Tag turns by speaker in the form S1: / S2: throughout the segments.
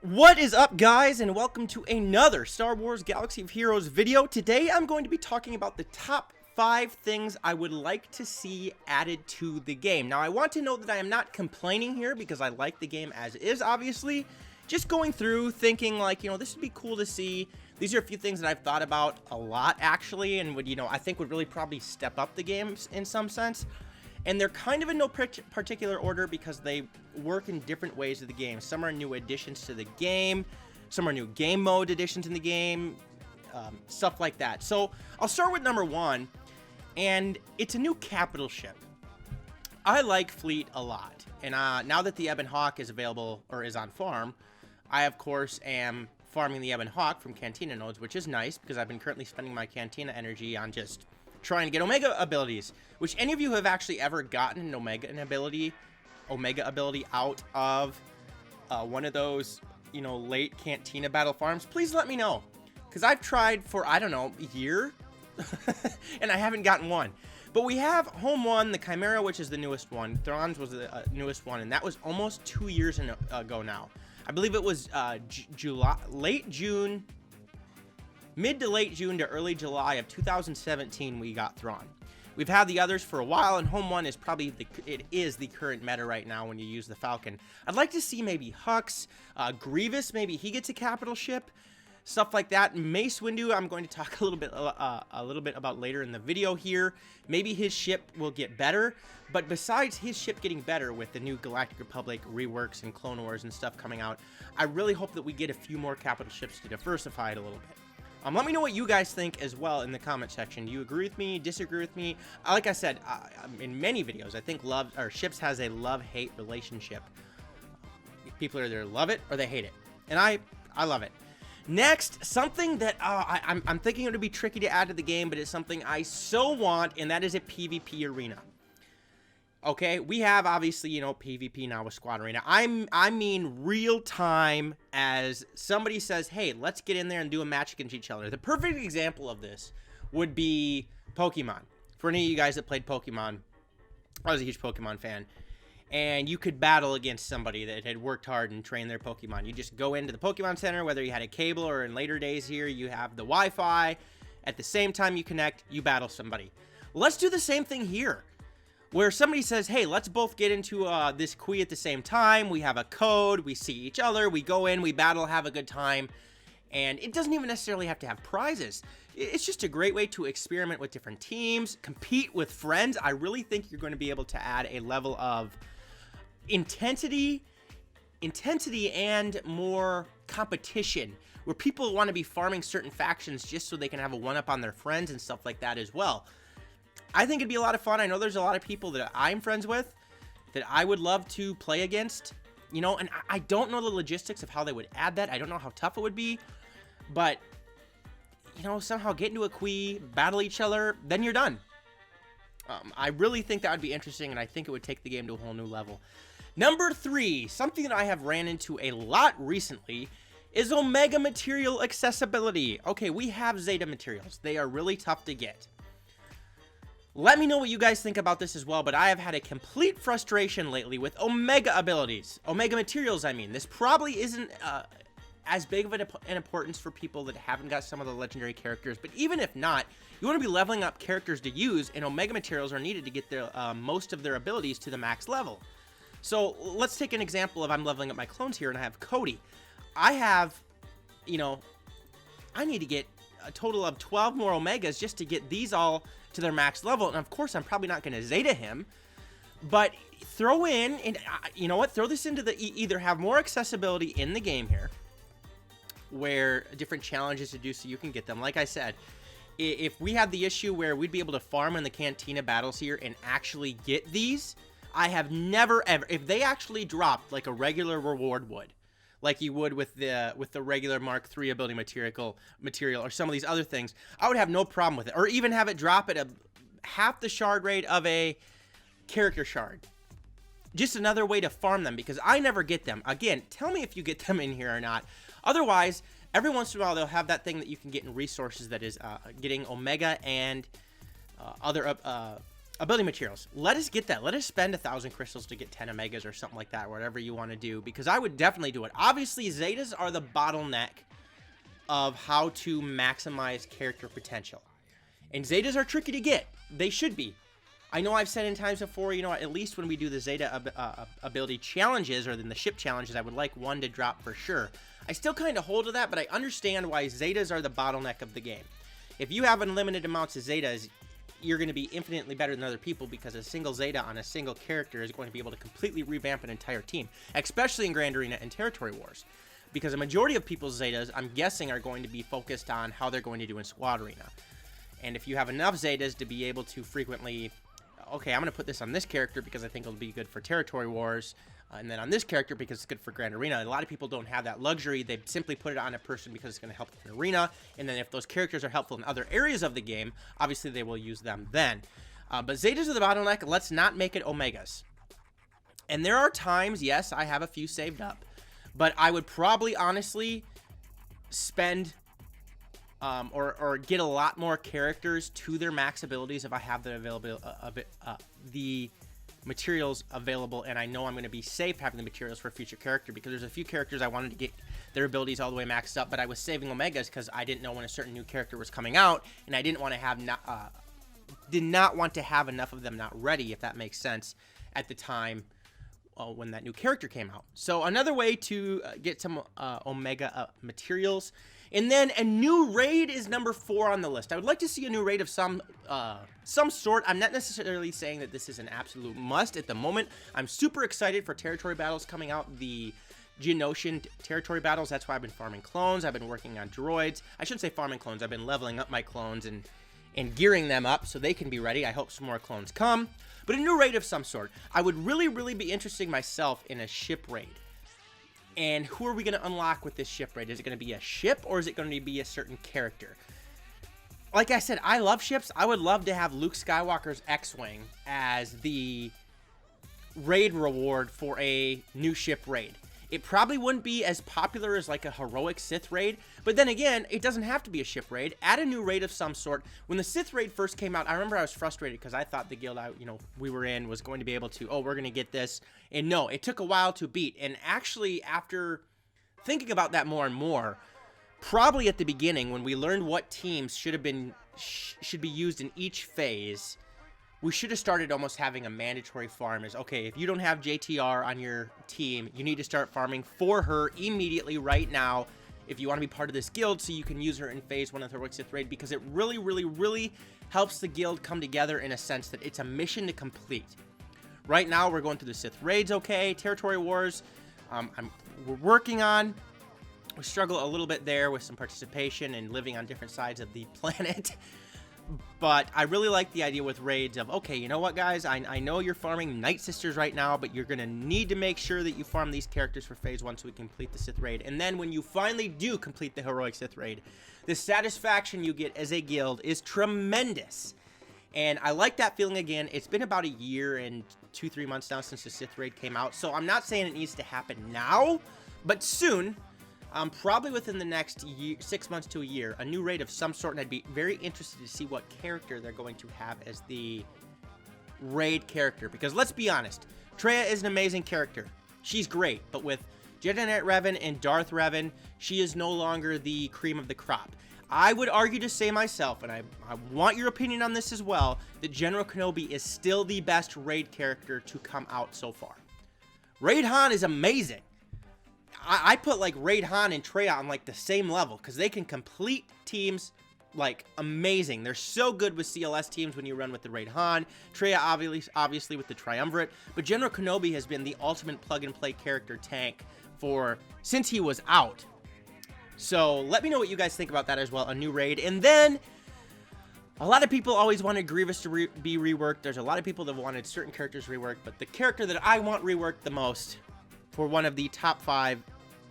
S1: What is up, guys, and welcome to another Star Wars Galaxy of Heroes video. Today I'm going to be talking about the top 5 things I would like to see added to the game. Now, I want to know that I am not complaining here because I like the game as is, obviously. Just going through thinking like, this would be cool to see. These are a few things that I've thought about a lot, actually, and would, I think would really probably step up the game in some sense. And they're kind of in no particular order because they work in different ways of the game. Some are new additions to the game, some are new game mode additions in the game, stuff like that. So I'll start with number 1, and it's a new capital ship. I like Fleet a lot, and now that the Ebon Hawk is available, or is on farm, I of course am farming the Ebon Hawk from Cantina nodes, which is nice because I've been currently spending my Cantina energy on just trying to get Omega abilities, which any of you have actually ever gotten an Omega ability out of one of those, late Cantina battle farms, please let me know. Because I've tried for, I don't know, a year, and I haven't gotten one. But we have Home 1, the Chimera, which is the newest one. Thrawn's was the newest one, and that was almost 2 years ago now. I believe it was late June, mid to late June to early July of 2017 we got Thrawn. We've had the others for a while, and Home 1 is probably the current meta right now when you use the Falcon. I'd like to see maybe Hux, Grievous, maybe he gets a capital ship, stuff like that. Mace Windu, I'm going to talk a little bit about later in the video here. Maybe his ship will get better, but besides his ship getting better with the new Galactic Republic reworks and Clone Wars and stuff coming out, I really hope that we get a few more capital ships to diversify it a little bit. Let me know what you guys think as well in the comment section. Do you agree with me? Disagree with me? Like I said, in many videos, I think ships has a love-hate relationship. People either love it or they hate it, and I love it. Next, something that I'm thinking it would be tricky to add to the game, but it's something I so want, and that is a PvP arena. Okay, we have obviously, PvP now with Squad Arena. I mean real time, as somebody says, hey, let's get in there and do a match against each other. The perfect example of this would be Pokemon. For any of you guys that played Pokemon, I was a huge Pokemon fan. And you could battle against somebody that had worked hard and trained their Pokemon. You just go into the Pokemon Center, whether you had a cable or in later days here, you have the Wi-Fi. At the same time you connect, you battle somebody. Let's do the same thing here, where somebody says, hey, let's both get into this Kui at the same time. We have a code, we see each other, we go in, we battle, have a good time. And it doesn't even necessarily have to have prizes. It's just a great way to experiment with different teams, compete with friends. I really think you're going to be able to add a level of intensity and more competition, where people want to be farming certain factions just so they can have a one-up on their friends and stuff like that as well. I think it'd be a lot of fun. I know there's a lot of people that I'm friends with that I would love to play against, and I don't know the logistics of how they would add that. I don't know how tough it would be, but, somehow get into a Kui, battle each other, then you're done. I really think that would be interesting, and I think it would take the game to a whole new level. Number 3, something that I have ran into a lot recently is Omega material accessibility. Okay, we have Zeta materials. They are really tough to get. Let me know what you guys think about this as well, but I have had a complete frustration lately with Omega abilities. Omega materials, I mean. This probably isn't as big of an importance for people that haven't got some of the legendary characters, but even if not, you want to be leveling up characters to use, and Omega materials are needed to get their most of their abilities to the max level. So let's take an example of I'm leveling up my clones here, and I have Cody. I have, I need to get a total of 12 more Omegas just to get these all to their max level, and of course I'm probably not going to Zeta him, but throw in, and throw this into the either have more accessibility in the game here, where different challenges to do so you can get them. Like I said, if we had the issue where we'd be able to farm in the Cantina battles here and actually get these, I have never ever, if they actually dropped like a regular reward would, like you would with the regular Mark III ability material or some of these other things, I would have no problem with it. Or even have it drop at half the shard rate of a character shard. Just another way to farm them, because I never get them. Again, tell me if you get them in here or not. Otherwise, every once in a while they'll have that thing that you can get in resources that is getting Omega and other ability materials. Let us get that. Let us spend 1,000 crystals to get 10 omegas or something like that, whatever you want to do, because I would definitely do it. Obviously, Zetas are the bottleneck of how to maximize character potential. And Zetas are tricky to get. They should be. I know I've said in times before, you know, at least when we do the Zeta ability challenges or then the ship challenges, I would like one to drop for sure. I still kind of hold to that, but I understand why Zetas are the bottleneck of the game. If you have unlimited amounts of Zetas, you're going to be infinitely better than other people, because a single Zeta on a single character is going to be able to completely revamp an entire team, especially in Grand Arena and Territory Wars. Because a majority of people's Zetas, I'm guessing, are going to be focused on how they're going to do in Squad Arena. And if you have enough Zetas to be able to frequently, okay, I'm going to put this on this character because I think it'll be good for Territory Wars, and then on this character because it's good for Grand Arena. A lot of people don't have that luxury. They simply put it on a person because it's going to help in Arena, and then if those characters are helpful in other areas of the game, obviously they will use them then. But Zetas are the bottleneck. Let's not make it Omegas. And there are times, yes, I have a few saved up, but I would probably honestly spend or get a lot more characters to their max abilities if I have the the materials available, and I know I'm going to be safe having the materials for a future character, because there's a few characters I wanted to get their abilities all the way maxed up, but I was saving Omegas because I didn't know when a certain new character was coming out, and I didn't want to have did not want to have enough of them not ready, if that makes sense, at the time when that new character came out. So another way to get some Omega materials. And then a new raid is number 4 on the list. I would like to see a new raid of some sort. I'm not necessarily saying that this is an absolute must at the moment. I'm super excited for territory battles coming out, the Geonosian territory battles. That's why I've been farming clones. I've been working on droids. I shouldn't say farming clones. I've been leveling up my clones and gearing them up so they can be ready. I hope some more clones come. But a new raid of some sort. I would really be interested myself in a ship raid. And who are we going to unlock with this ship raid? Is it going to be a ship, or is it going to be a certain character? Like I said, I love ships. I would love to have Luke Skywalker's X-Wing as the raid reward for a new ship raid. It probably wouldn't be as popular as like a heroic Sith raid, but then again, it doesn't have to be a ship raid. Add a new raid of some sort. When the Sith raid first came out, I remember I was frustrated because I thought the guild we were in was going to be able to, oh, we're going to get this. And no, it took a while to beat. And actually, after thinking about that more and more, probably at the beginning when we learned what teams should be used in each phase, we should have started almost having a mandatory farm. Is okay, if you don't have JTR on your team, you need to start farming for her immediately right now if you want to be part of this guild, so you can use her in phase 1 of the Heroic Sith raid, because it really helps the guild come together in a sense that it's a mission to complete. Right now, we're going through the Sith raids, okay, Territory Wars, we're working on. We struggle a little bit there with some participation and living on different sides of the planet. But I really like the idea with raids of, okay, you know what, guys? I know you're farming Night Sisters right now, but you're going to need to make sure that you farm these characters for phase 1 so we can complete the Sith raid. And then when you finally do complete the Heroic Sith raid, the satisfaction you get as a guild is tremendous. And I like that feeling again. It's been about a year and 2-3 months now since the Sith raid came out, so I'm not saying it needs to happen now, but soon. Probably within the next 6 months to a year, a new raid of some sort, and I'd be very interested to see what character they're going to have as the raid character. Because let's be honest, Traya is an amazing character. She's great, but with Jedi Knight Revan and Darth Revan, she is no longer the cream of the crop. I would argue to say myself, and I want your opinion on this as well, that General Kenobi is still the best raid character to come out so far. Raid Han is amazing. I put like Raid Han and Traya on like the same level because they can complete teams like amazing. They're so good with CLS teams when you run with the Raid Han. Traya obviously with the Triumvirate, but General Kenobi has been the ultimate plug-and-play character tank since he was out. So let me know what you guys think about that as well, a new raid. And then a lot of people always wanted Grievous to be reworked. There's a lot of people that wanted certain characters reworked, but the character that I want reworked the most for one of the top 5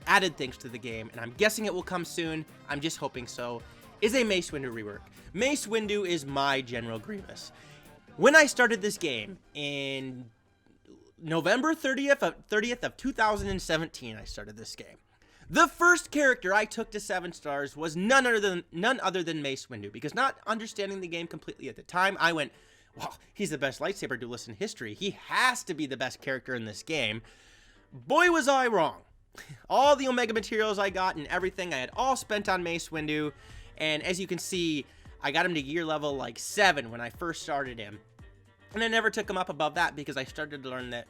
S1: added things to the game, and I'm guessing it will come soon, I'm just hoping so, is a Mace Windu rework. Mace Windu is my General Grievous. When I started this game in November 30th of 2017, I started this game. The first character I took to 7 stars was none other than Mace Windu, because not understanding the game completely at the time, I went, well, he's the best lightsaber duelist in history. He has to be the best character in this game. Boy, was I wrong. All the Omega materials I got and everything I had all spent on Mace Windu. And as you can see, I got him to gear level like 7 when I first started him. And I never took him up above that because I started to learn that,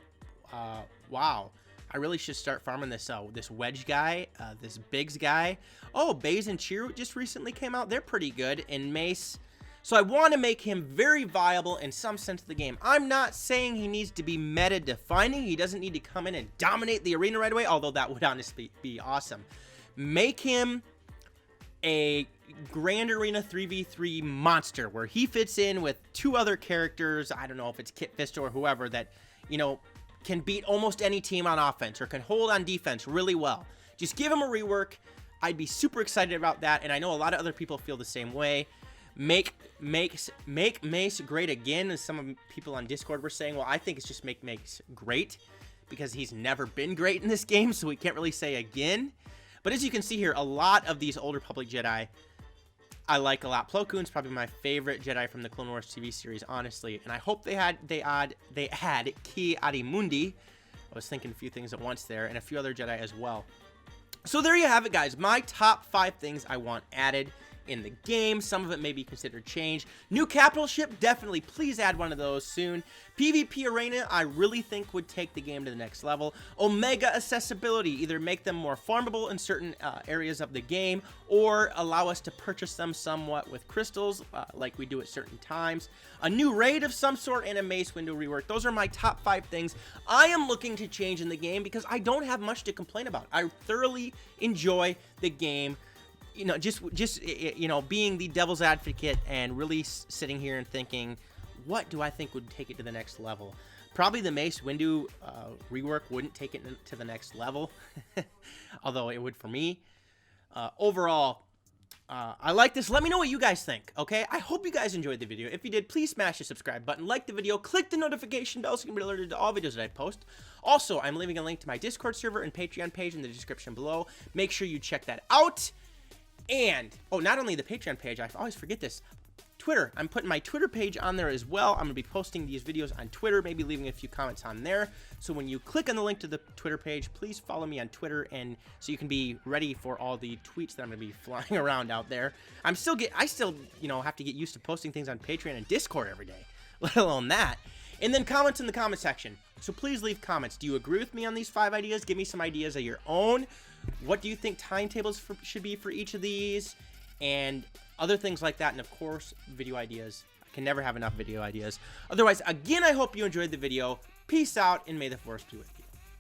S1: wow, I really should start farming this this Wedge guy, this Biggs guy. Oh, Baze and Chirrut just recently came out. They're pretty good in Mace. So I want to make him very viable in some sense of the game. I'm not saying he needs to be meta defining. He doesn't need to come in and dominate the arena right away, although that would honestly be awesome. Make him a Grand Arena 3v3 monster where he fits in with 2 other characters. I don't know if it's Kit Fisto or whoever that, you know, can beat almost any team on offense or can hold on defense really well. Just give him a rework. I'd be super excited about that, and I know a lot of other people feel the same way. Make Mace great again, as some of people on Discord were saying. Well, I think it's just make Mace great because he's never been great in this game, so we can't really say again. But as you can see here, a lot of these Old Republic Jedi I like a lot. Plo Koon's probably my favorite Jedi from the Clone Wars TV series, honestly. And I hope they add Ki Adimundi. I was thinking a few things at once there, and a few other Jedi as well. So there you have it, guys. My top 5 things I want added in the game. Some of it may be considered change. New capital ship, definitely. Please add one of those soon. PvP arena, I really think would take the game to the next level. Omega accessibility, either make them more farmable in certain areas of the game, or allow us to purchase them somewhat with crystals, like we do at certain times. A new raid of some sort, and a Mace Windu rework. Those are my top 5 things I am looking to change in the game, because I don't have much to complain about. I thoroughly enjoy the game. You know, just you know, being the devil's advocate and really sitting here and thinking, what do I think would take it to the next level? Probably the Mace Windu rework wouldn't take it to the next level, although it would for me. Overall, I like this. Let me know what you guys think, okay? I hope you guys enjoyed the video. If you did, please smash the subscribe button, like the video, click the notification bell so you can be alerted to all videos that I post. Also, I'm leaving a link to my Discord server and Patreon page in the description below. Make sure you check that out. And, oh, not only the Patreon page, I always forget this, Twitter. I'm putting my Twitter page on there as well. I'm going to be posting these videos on Twitter, maybe leaving a few comments on there. So when you click on the link to the Twitter page, please follow me on Twitter, and so you can be ready for all the tweets that I'm going to be flying around out there. I still, you know, have to get used to posting things on Patreon and Discord every day, let alone that. And then comments in the comment section. So please leave comments. Do you agree with me on these 5 ideas? Give me some ideas of your own. What do you think timetables should be for each of these? And other things like that. And of course, video ideas. I can never have enough video ideas. Otherwise, again, I hope you enjoyed the video. Peace out, and may the Force be with you.